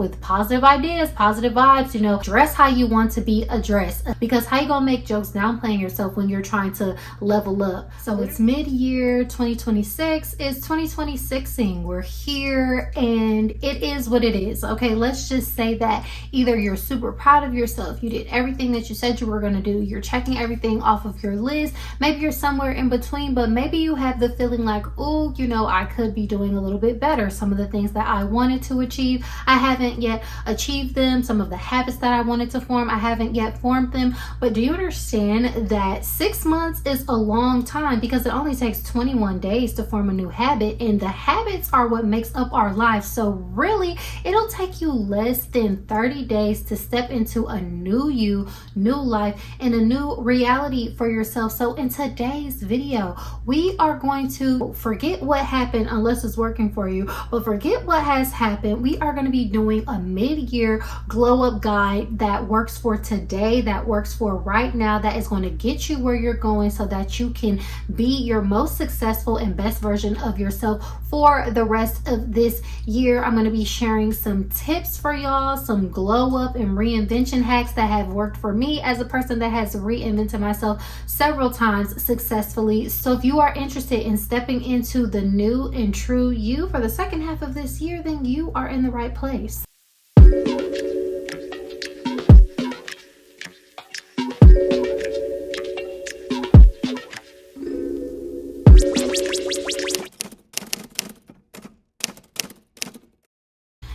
with positive ideas, positive vibes, you know, dress how you want to be addressed, because how you gonna make jokes downplaying yourself when you're trying to level up? So it's mid-year 2026, it's 2026ing, we're here, and it is what it is. Okay, let's just say that either you're super proud of yourself, you did everything that you said you were gonna do, you're checking everything off of your list, maybe you're somewhere in between, but maybe you have the feeling like, oh, you know, I could be doing a little bit better. Some of the things that I wanted to achieve, I haven't yet achieved them. Some of the habits that I wanted to form, I haven't yet formed them. But do you understand that 6 months is a long time, because it only takes 21 days to form a new habit, and the habits are what makes up our lives. So really, it'll take you less than 30 days to step into a new you, new life, and a new reality for yourself. So in today's video, we are going to forget what happened, unless it's working for you, but forget what has happened. We are going to be doing a mid-year glow up guide that works for today, that works for right now, that is going to get you where you're going so that you can be your most successful and best version of yourself for the rest of this year. I'm going to be sharing some tips for y'all, some glow up and reinvention hacks that have worked for me as a person that has reinvented myself several times successfully. So if you are interested in stepping into the new and true you for the second half of this year, then you are in the right place.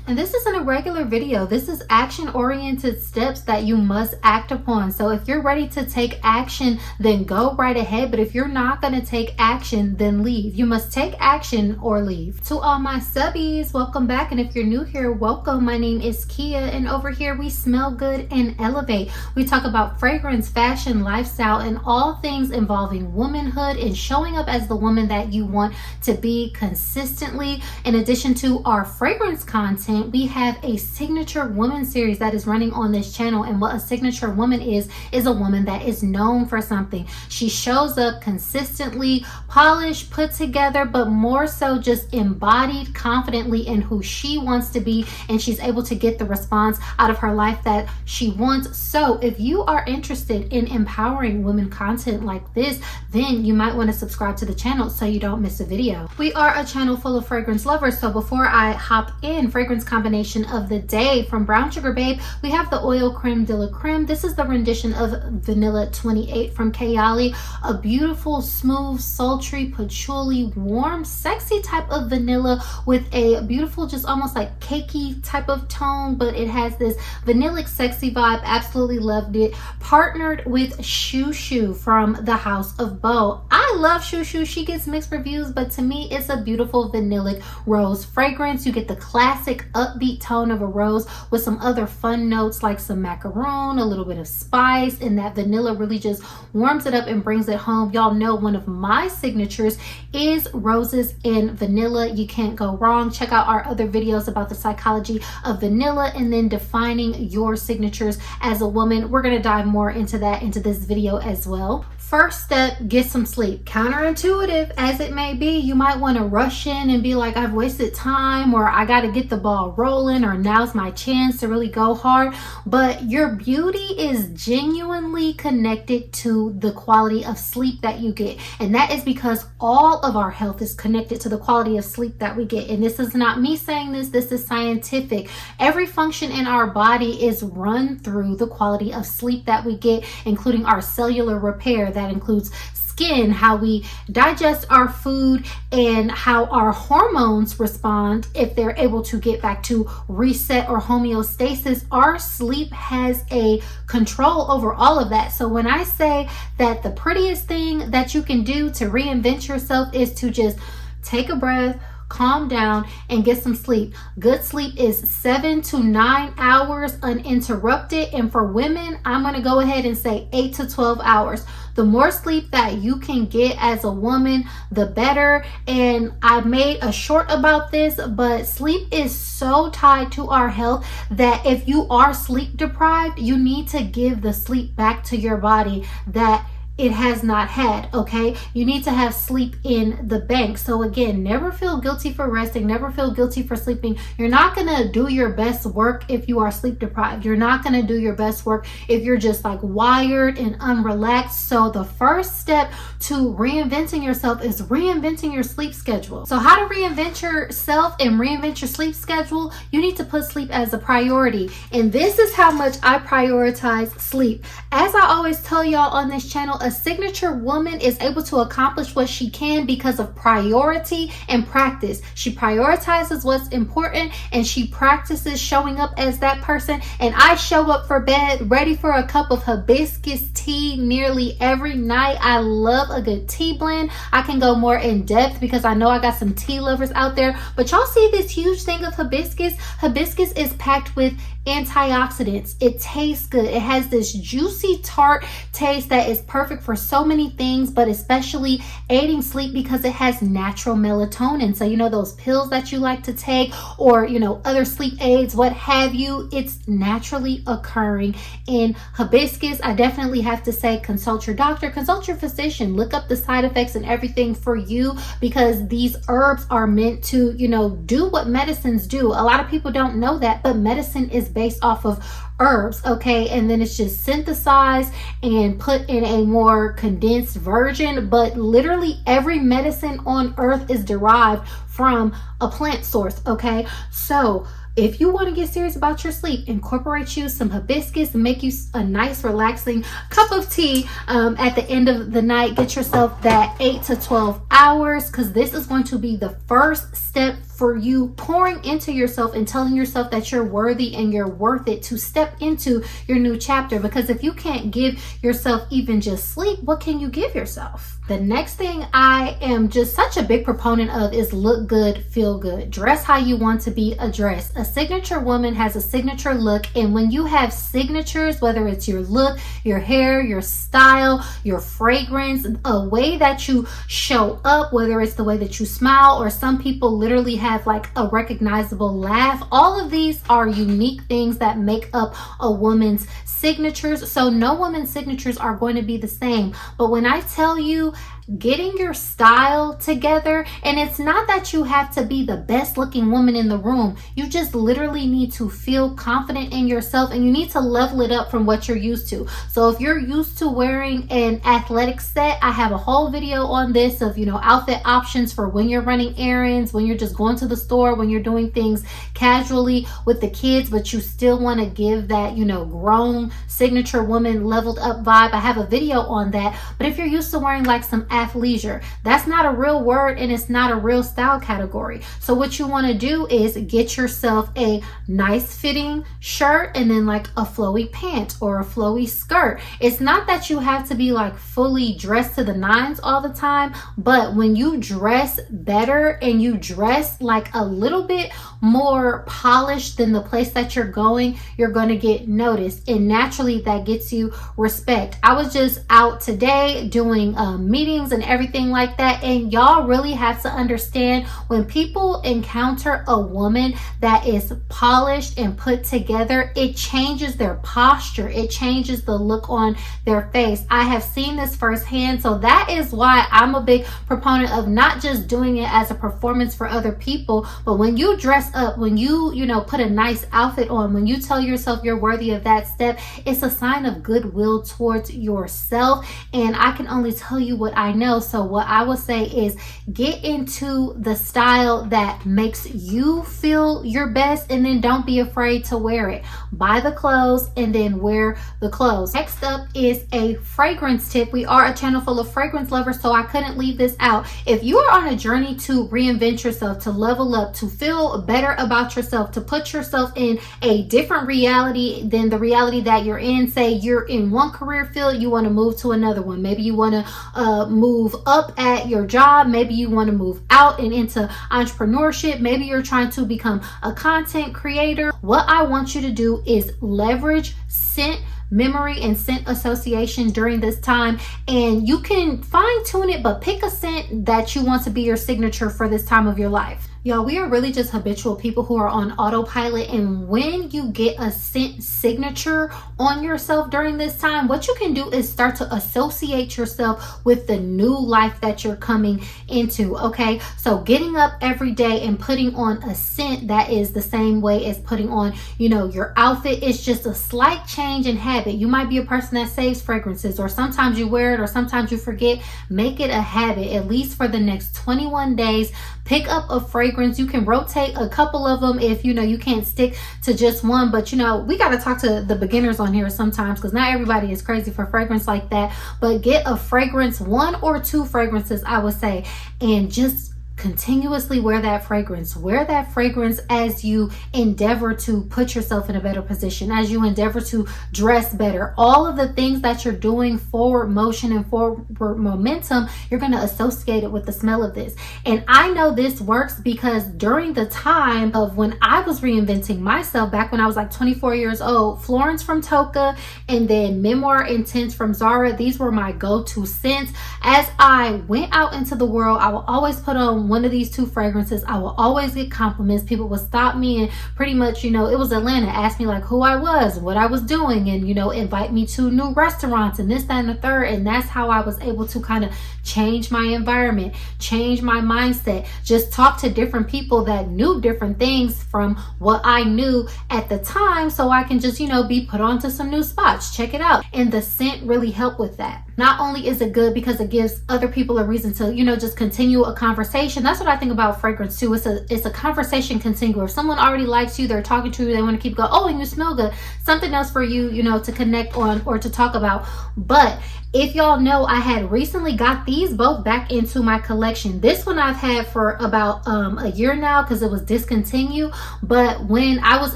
And this isn't a regular video. This is action-oriented steps that you must act upon. So if you're ready to take action, then go right ahead. But if you're not going to take action, then leave. You must take action or leave. To all my subbies, welcome back. And if you're new here, welcome. My name is Kiya, and over here we smell good and elevate. We talk about fragrance, fashion, lifestyle, and all things involving womanhood and showing up as the woman that you want to be consistently. In addition to our fragrance content, we have a signature woman series that is running on this channel. And what a signature woman is a woman that is known for something. She shows up consistently, polished, put together, but more so just embodied confidently in who she wants to be, and she's able to get the response out of her life that she wants. So if you are interested in empowering women content like this, then you might want to subscribe to the channel so you don't miss a video. We are a channel full of fragrance lovers, so before I hop in, fragrance combination of the day from Brown Sugar Babe, we have the Oil Creme de la Creme. This is the rendition of Vanilla 28 from Kayali, a beautiful, smooth, sultry, patchouli, warm, sexy type of vanilla with a beautiful, just almost like cakey type of tone, but it has this vanillic sexy vibe. Absolutely loved it. Partnered with Shoo Shoo from the House of Beau. I love Shoo Shoo. She gets mixed reviews, but to me it's a beautiful vanillic rose fragrance. You get the classic upbeat tone of a rose with some other fun notes like some macaroon, a little bit of spice, and that vanilla really just warms it up and brings it home. Y'all know one of my signatures is roses and vanilla. You can't go wrong. Check out our other videos about the psychology of vanilla and then defining your signatures as a woman. We're going to dive more into that into this video as well. First step, get some sleep. Counterintuitive as it may be, you might want to rush in and be like, I've wasted time, or I got to get the ball rolling, or now's my chance to really go hard. But your beauty is genuinely connected to the quality of sleep that you get. And that is because all of our health is connected to the quality of sleep that we get. And this is not me saying this, this is scientific. Every function in our body is run through the quality of sleep that we get, including our cellular repair. That includes skin, how we digest our food, and how our hormones respond if they're able to get back to reset or homeostasis. Our sleep has a control over all of that. So when I say that the prettiest thing that you can do to reinvent yourself is to just take a breath, calm down, and get some sleep. Good sleep is 7 to 9 hours uninterrupted, and for women, I'm going to go ahead and say 8 to 12 hours. The more sleep that you can get as a woman, the better. And I made a short about this, but sleep is so tied to our health that if you are sleep deprived, you need to give the sleep back to your body that it has not had. Okay, you need to have sleep in the bank. So again, never feel guilty for resting, never feel guilty for sleeping. You're not gonna do your best work if you are sleep deprived. You're not gonna do your best work if you're just like wired and unrelaxed. So the first step to reinventing yourself is reinventing your sleep schedule. So how to reinvent yourself and reinvent your sleep schedule? You need to put sleep as a priority, and this is how much I prioritize sleep. As I always tell y'all on this channel, a signature woman is able to accomplish what she can because of priority and practice. She prioritizes what's important and she practices showing up as that person. And I show up for bed ready for a cup of hibiscus tea nearly every night. I love a good tea blend. I can go more in depth because I know I got some tea lovers out there, but y'all see this huge thing of hibiscus? Hibiscus is packed with antioxidants. It tastes good. It has this juicy tart taste that is perfect for so many things, but especially aiding sleep because it has natural melatonin. So you know those pills that you like to take, or you know other sleep aids, what have you, it's naturally occurring in hibiscus. I definitely have to say consult your doctor, consult your physician, look up the side effects and everything for you, because these herbs are meant to, you know, do what medicines do. A lot of people don't know that, but medicine is based off of herbs, okay? And then it's just synthesized and put in a more condensed version, but literally every medicine on earth is derived from a plant source, okay? So if you want to get serious about your sleep, incorporate you some hibiscus and make you a nice relaxing cup of tea at the end of the night. Get yourself that 8 to 12 hours, because this is going to be the first step for you pouring into yourself and telling yourself that you're worthy and you're worth it to step into your new chapter. Because if you can't give yourself even just sleep, what can you give yourself? The next thing I am just such a big proponent of is look good, feel good. Dress how you want to be addressed. A signature woman has a signature look, and when you have signatures, whether it's your look, your hair, your style, your fragrance, a way that you show up, whether it's the way that you smile, or some people literally have like a recognizable laugh, all of these are unique things that make up a woman's signatures. So no woman's signatures are going to be the same. But when I tell you getting your style together, and it's not that you have to be the best looking woman in the room, you just literally need to feel confident in yourself, and you need to level it up from what you're used to. So if you're used to wearing an athletic set, I have a whole video on this of, you know, outfit options for when you're running errands, when you're just going to the store, when you're doing things casually with the kids, but you still want to give that, you know, grown signature woman leveled up vibe. I have a video on that. But if you're used to wearing like some athleisure, that's not a real word and it's not a real style category. So what you want to do is get yourself a nice fitting shirt and then like a flowy pant or a flowy skirt. It's not that you have to be like fully dressed to the nines all the time, but when you dress better and you dress like a little bit more polished than the place that you're going, you're going to get noticed, and naturally that gets you respect. I was just out today doing meetings and everything like that, and y'all really have to understand, when people encounter a woman that is polished and put together, it changes their posture, it changes the look on their face. I have seen this firsthand, so that is why I'm a big proponent of not just doing it as a performance for other people, but when you dress up, when you know, put a nice outfit on, when you tell yourself you're worthy of that step, it's a sign of goodwill towards yourself. And I can only tell you what I know. So what I will say is get into the style that makes you feel your best, and then don't be afraid to wear it. Buy the clothes and then wear the clothes. Next up is a fragrance tip. We are a channel full of fragrance lovers, so I couldn't leave this out. If you are on a journey to reinvent yourself, to level up, to feel better about yourself, to put yourself in a different reality than the reality that you're in, say you're in one career field, you want to move to another one. Maybe you want to move up at your job. Maybe you want to move out and into entrepreneurship. Maybe you're trying to become a content creator. What I want you to do is leverage scent memory and scent association during this time, and you can fine tune it, but pick a scent that you want to be your signature for this time of your life. Y'all, we are really just habitual people who are on autopilot, and when you get a scent signature on yourself during this time, what you can do is start to associate yourself with the new life that you're coming into, okay? So getting up every day and putting on a scent that is the same way as putting on, you know, your outfit is just a slight change in habit. You might be a person that saves fragrances, or sometimes you wear it or sometimes you forget. Make it a habit, at least for the next 21 days. Pick up a fragrance. You can rotate a couple of them if you know you can't stick to just one, but you know, we got to talk to the beginners on here sometimes, because not everybody is crazy for fragrance like that. But get a fragrance, 1 or 2 fragrances, I would say, and just continuously wear that fragrance. Wear that fragrance as you endeavor to put yourself in a better position, as you endeavor to dress better. All of the things that you're doing, forward motion and forward momentum, you're going to associate it with the smell of this. And I know this works because during the time of when I was reinventing myself, back when I was like 24 years old, Florence from Toka and then Memoir Intense from Zara, these were my go-to scents. As I went out into the world, I will always put on one of these 2 fragrances. I will always get compliments. People would stop me and pretty much, you know, it was Atlanta, ask me like who I was, what I was doing, and, you know, invite me to new restaurants and this, that, and the third. And that's how I was able to kind of change my environment, change my mindset, just talk to different people that knew different things from what I knew at the time, so I can just, you know, be put onto some new spots. Check it out. And the scent really helped with that. Not only is it good because it gives other people a reason to, you know, just continue a conversation. That's what I think about fragrance too. It's a conversation continuer. If someone already likes you, they're talking to you, they want to keep going, oh, and you smell good. Something else for you, you know, to connect on or to talk about. But if y'all know, I had recently got these both back into my collection. This one I've had for about a year now because it was discontinued. But when I was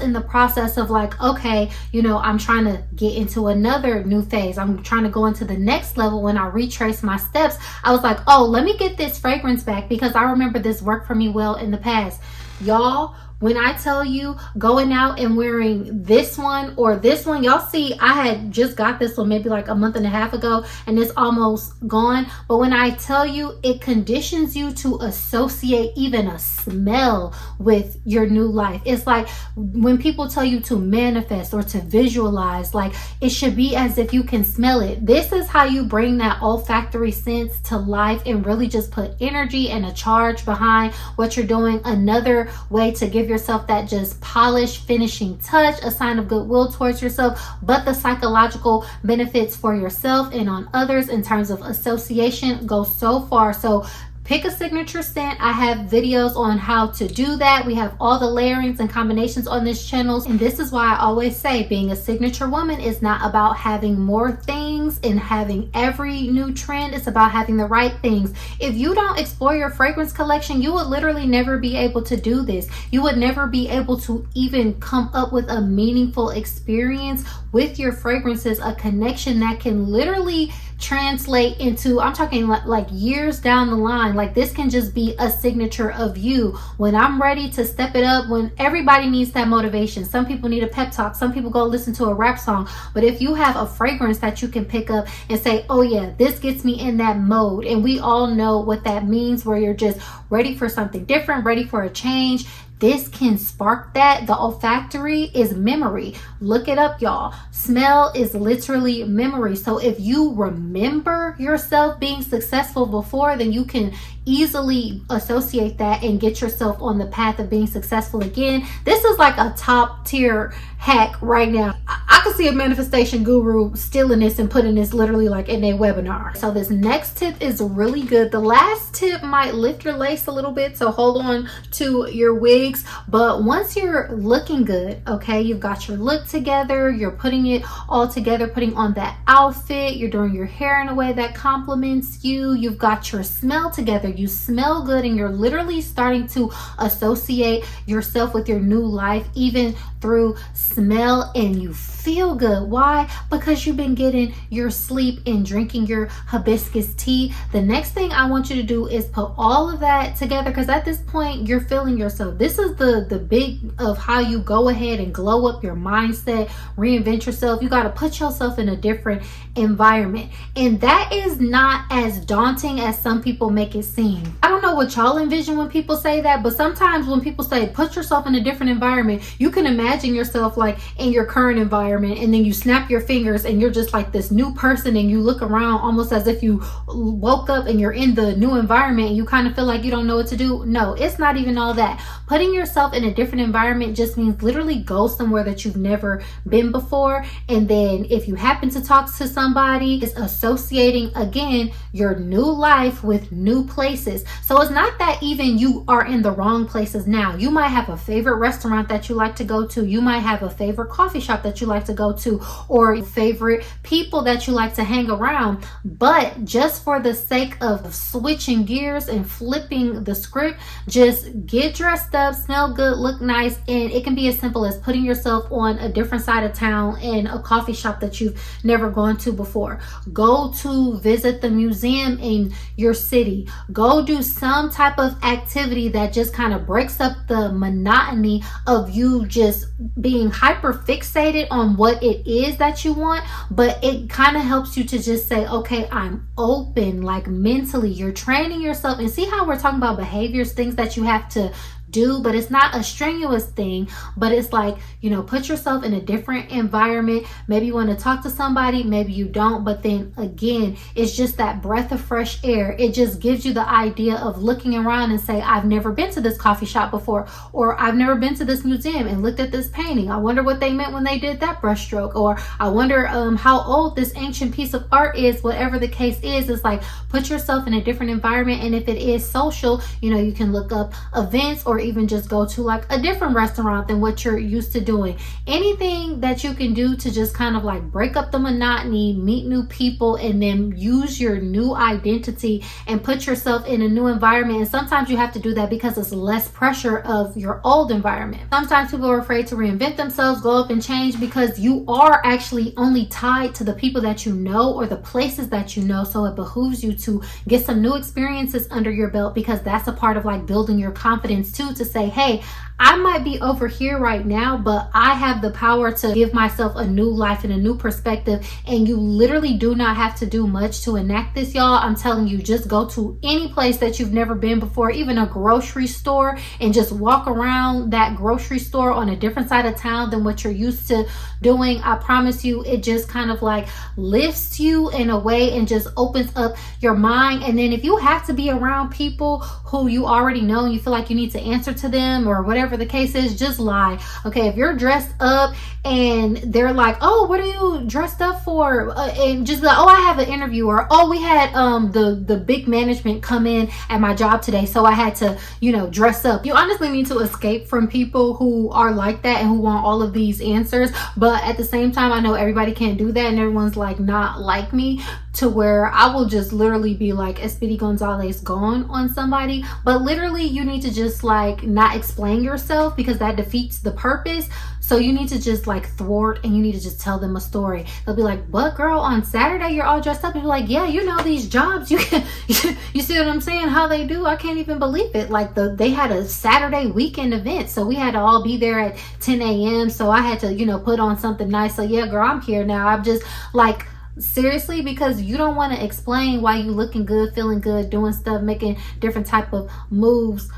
in the process of like, okay, you know, I'm trying to get into another new phase, I'm trying to go into the next level, when I retrace my steps, I was like, oh, let me get this fragrance back because I remember this worked for me well in the past. Y'all, when I tell you going out and wearing this one or this one, y'all see I had just got this one maybe like a month and a half ago and it's almost gone. But when I tell you, it conditions you to associate even a smell with your new life. It's like when people tell you to manifest or to visualize, like it should be as if you can smell it. This is how you bring that olfactory sense to life and really just put energy and a charge behind what you're doing. Another way to give yourself that just polished finishing touch, a sign of goodwill towards yourself, but the psychological benefits for yourself and on others in terms of association go so far. So pick a signature scent. I have videos on how to do that. We have all the layerings and combinations on this channel. And this is why I always say being a signature woman is not about having more things and having every new trend. It's about having the right things. If you don't explore your fragrance collection, you would literally never be able to do this. You would never be able to even come up with a meaningful experience with your fragrances, a connection that can literally translate into, I'm talking like years down the line. Like this can just be a signature of you. When I'm ready to step it up, when everybody needs that motivation, some people need a pep talk, some people go listen to a rap song, but if you have a fragrance that you can pick up and say, oh yeah, this gets me in that mode, and we all know what that means, where you're just ready for something different, ready for a change, this can spark that. The olfactory is memory. Look it up, y'all. Smell is literally memory. So if you remember yourself being successful before, then you can easily associate that and get yourself on the path of being successful again. This is like a top tier hack right now. I could see a manifestation guru stealing this and putting this literally like in a webinar. So this next tip is really good. The last tip might lift your lace a little bit, so hold on to your wigs. But once you're looking good, okay, you've got your look together, you're putting it all together, putting on that outfit, you're doing your hair in a way that compliments you, you've got your smell together, you smell good, and you're literally starting to associate yourself with your new life even through smell, and you feel feel good. Why? Because you've been getting your sleep and drinking your hibiscus tea. The next thing I want you to do is put all of that together, because at this point you're feeling yourself. This is the big of how you go ahead and glow up your mindset, reinvent yourself. You got to put yourself in a different environment, and that is not as daunting as some people make it seem. I don't know what y'all envision when people say that, but sometimes when people say put yourself in a different environment, you can imagine yourself like in your current environment, and then you snap your fingers and you're just like this new person, and you look around almost as if you woke up and you're in the new environment and you kind of feel like you don't know what to do. No, it's not even all that. Putting yourself in a different environment just means literally go somewhere that you've never been before, and then if you happen to talk to somebody, it's associating again your new life with new places. So it's not that even you are in the wrong places now. You might have a favorite restaurant that you like to go to. You might have a favorite coffee shop that you like to go to, or favorite people that you like to hang around. But just for the sake of switching gears and flipping the script, just get dressed up, smell good, look nice, and it can be as simple as putting yourself on a different side of town in a coffee shop that you've never gone to before. Go to visit the museum in your city. Go do some type of activity that just kind of breaks up the monotony of you just being hyper fixated on what it is that you want, but it kind of helps you to just say, okay, I'm open, like mentally. You're training yourself. And see how we're talking about behaviors, things that you have to do, but it's not a strenuous thing, but it's like, you know, put yourself in a different environment. Maybe you want to talk to somebody, maybe you don't, but then again, it's just that breath of fresh air. It just gives you the idea of looking around and say, I've never been to this coffee shop before, or I've never been to this museum and looked at this painting. I wonder what they meant when they did that brushstroke, or I wonder how old this ancient piece of art is. Whatever the case is, it's like put yourself in a different environment. And if it is social, you know, you can look up events, or even just go to like a different restaurant than what you're used to doing. Anything that you can do to just kind of like break up the monotony, meet new people, and then use your new identity and put yourself in a new environment. And sometimes you have to do that because it's less pressure of your old environment. Sometimes people are afraid to reinvent themselves, go up and change, because you are actually only tied to the people that you know or the places that you know. So it behooves you to get some new experiences under your belt, because that's a part of like building your confidence too, to say, hey, I might be over here right now, but I have the power to give myself a new life and a new perspective. And you literally do not have to do much to enact this, y'all. I'm telling you, just go to any place that you've never been before, even a grocery store, and just walk around that grocery store on a different side of town than what you're used to doing. I promise you, it just kind of like lifts you in a way and just opens up your mind. And then if you have to be around people who you already know and you feel like you need to answer to them or whatever the case is, just lie. Okay, if you're dressed up and they're like, oh, what are you dressed up for? And just be like, oh, I have an interview, or oh, we had the big management come in at my job today, so I had to, you know, dress up. You honestly need to escape from people who are like that and who want all of these answers. But at the same time, I know everybody can't do that, and everyone's like not like me, to where I will just literally be like Speedy Gonzalez gone on somebody. But literally, you need to just like not explain yourself, because that defeats the purpose. So you need to just like thwart, and you need to just tell them a story. They'll be like, but girl, on Saturday you're all dressed up. And you're like, yeah, you know, these jobs, you can you see what I'm saying, how they do. I can't even believe it. Like they had a Saturday weekend event, so we had to all be there at 10 a.m. So I had to, you know, put on something nice. So yeah, girl, I'm here now. I'm just like, seriously, because you don't want to explain why you looking good, feeling good, doing stuff, making different type of moves.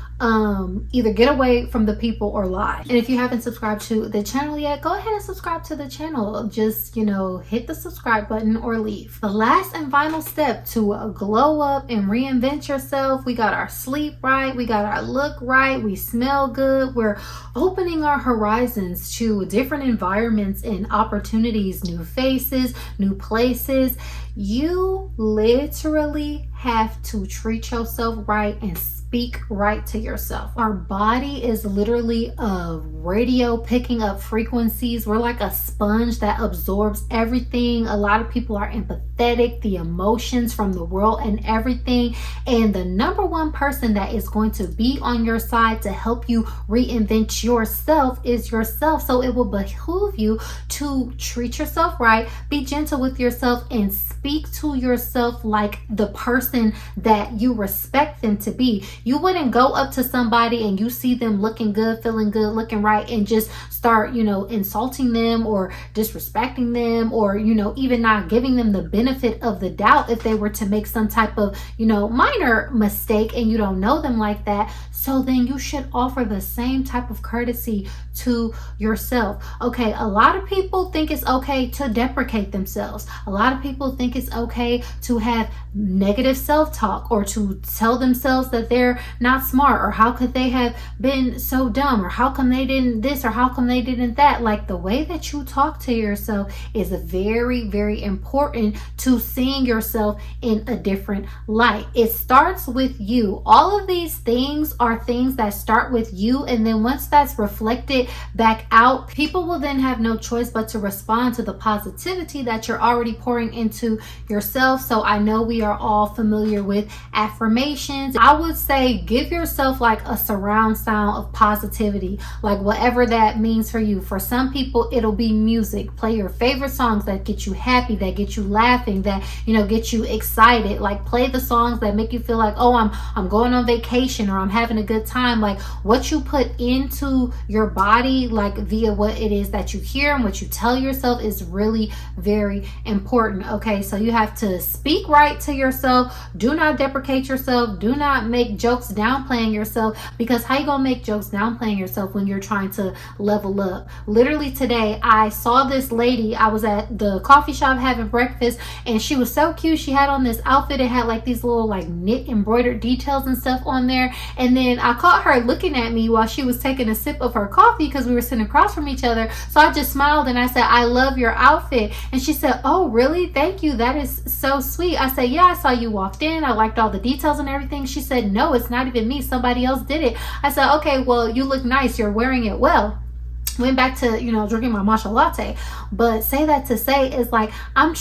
Either get away from the people or lie. And if you haven't subscribed to the channel yet, go ahead and subscribe to the channel. Just, you know, hit the subscribe button or leave. The last and final step to glow up and reinvent yourself: we got our sleep right, we got our look right, we smell good, we're opening our horizons to different environments and opportunities, new faces, new places. You literally have to treat yourself right and speak right to yourself. Our body is literally a radio picking up frequencies. We're like a sponge that absorbs everything. A lot of people are empathetic, the emotions from the world and everything. And the number one person that is going to be on your side to help you reinvent yourself is yourself. So it will behoove you to treat yourself right, be gentle with yourself, and speak to yourself like the person that you respect them to be. You wouldn't go up to somebody and you see them looking good, feeling good, looking right, and just start, insulting them or disrespecting them, or, even not giving them the benefit of the doubt if they were to make some type of, minor mistake and you don't know them like that. So then you should offer the same type of courtesy to yourself. Okay, a lot of people think it's okay to deprecate themselves. A lot of people think it's okay to have negative self-talk or to tell themselves that they're not smart, or how could they have been so dumb, or how come they didn't this, or how come they didn't that. Like, the way that you talk to yourself is very, very important to seeing yourself in a different light. It starts with you. All of these things are things that start with you, and then once that's reflected back out, people will then have no choice but to respond to the positivity that you're already pouring into yourself. So I know we are all familiar with affirmations. I would say give yourself like a surround sound of positivity, like whatever that means for you. For some people, it'll be music. Play your favorite songs that get you happy, that get you laughing, that get you excited. Like, play the songs that make you feel like, oh, I'm going on vacation, or I'm having a good time. Like, what you put into your body, like via what it is that you hear and what you tell yourself, is really very important. Okay, so you have to speak right to yourself. Do not deprecate yourself. Do not make jokes downplaying yourself, because how you gonna make jokes downplaying yourself when you're trying to level up? Literally today, I saw this lady. I was at the coffee shop having breakfast, and she was so cute. She had on this outfit. It had like these little like knit embroidered details and stuff on there. And then I caught her looking at me while she was taking a sip of her coffee, because we were sitting across from each other. So I just smiled and I said, I love your outfit. And she said, oh, really? Thank you. That is so sweet. I said, yeah, I saw you walked in. I liked all the details and everything. She said, no, it's not even me. Somebody else did it. I said, okay, well, you look nice. You're wearing it well. Went back to drinking my matcha latte. But say that to say is like, I'm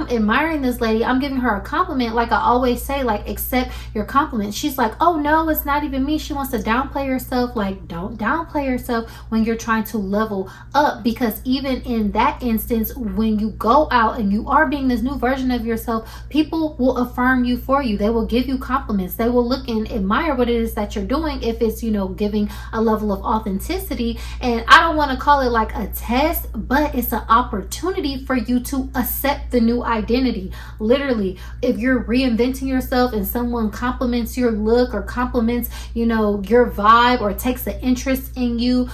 admiring this lady. I'm giving her a compliment. Like I always say, like, accept your compliment. She's like, oh no, it's not even me. She wants to downplay herself. Like, don't downplay yourself when you're trying to level up, because even in that instance, when you go out and you are being this new version of yourself, people will affirm you for you. They will give you compliments. They will look and admire what it is that you're doing, if it's giving a level of authenticity. And I don't want to call it like a test, but it's an opportunity for you to accept the new identity. Literally, if you're reinventing yourself and someone compliments your look, or compliments your vibe, or takes an interest in you,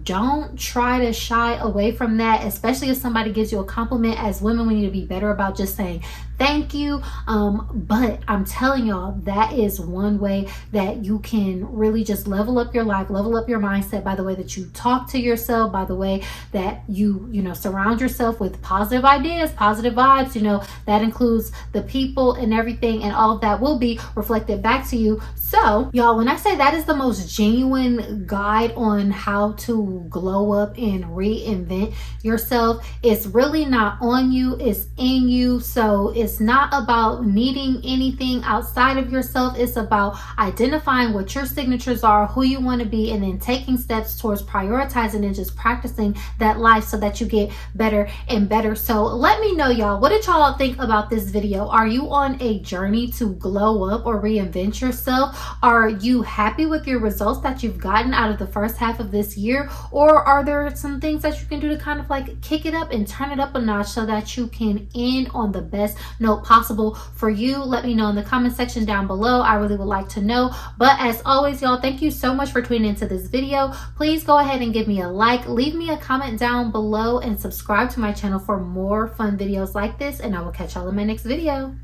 don't try to shy away from that. Especially if somebody gives you a compliment. As women, we need to be better about just saying thank you. But I'm telling y'all, that is one way that you can really just level up your life, level up your mindset, by the way that you talk to yourself, by the way that you surround yourself with positive ideas, positive vibes. That includes the people and everything, and all of that will be reflected back to you. So y'all, when I say that is the most genuine guide on how to glow up and reinvent yourself, it's really not on you, it's in you. So it's not about needing anything outside of yourself. It's about identifying what your signatures are, who you want to be, and then taking steps towards prioritizing and just practicing that life so that you get better and better. So let me know, y'all, what did y'all think about this video? Are you on a journey to glow up or reinvent yourself? Are you happy with your results that you've gotten out of the first half of this year? Or are there some things that you can do to kind of like kick it up and turn it up a notch so that you can end on the best note possible for you? Let me know in the comment section down below. I really would like to know. But as always, y'all, thank you so much for tuning into this video. Please go ahead and give me a like, leave me a comment down below, and subscribe to my channel for more fun videos like this. And I will catch y'all in my next video.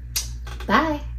Bye.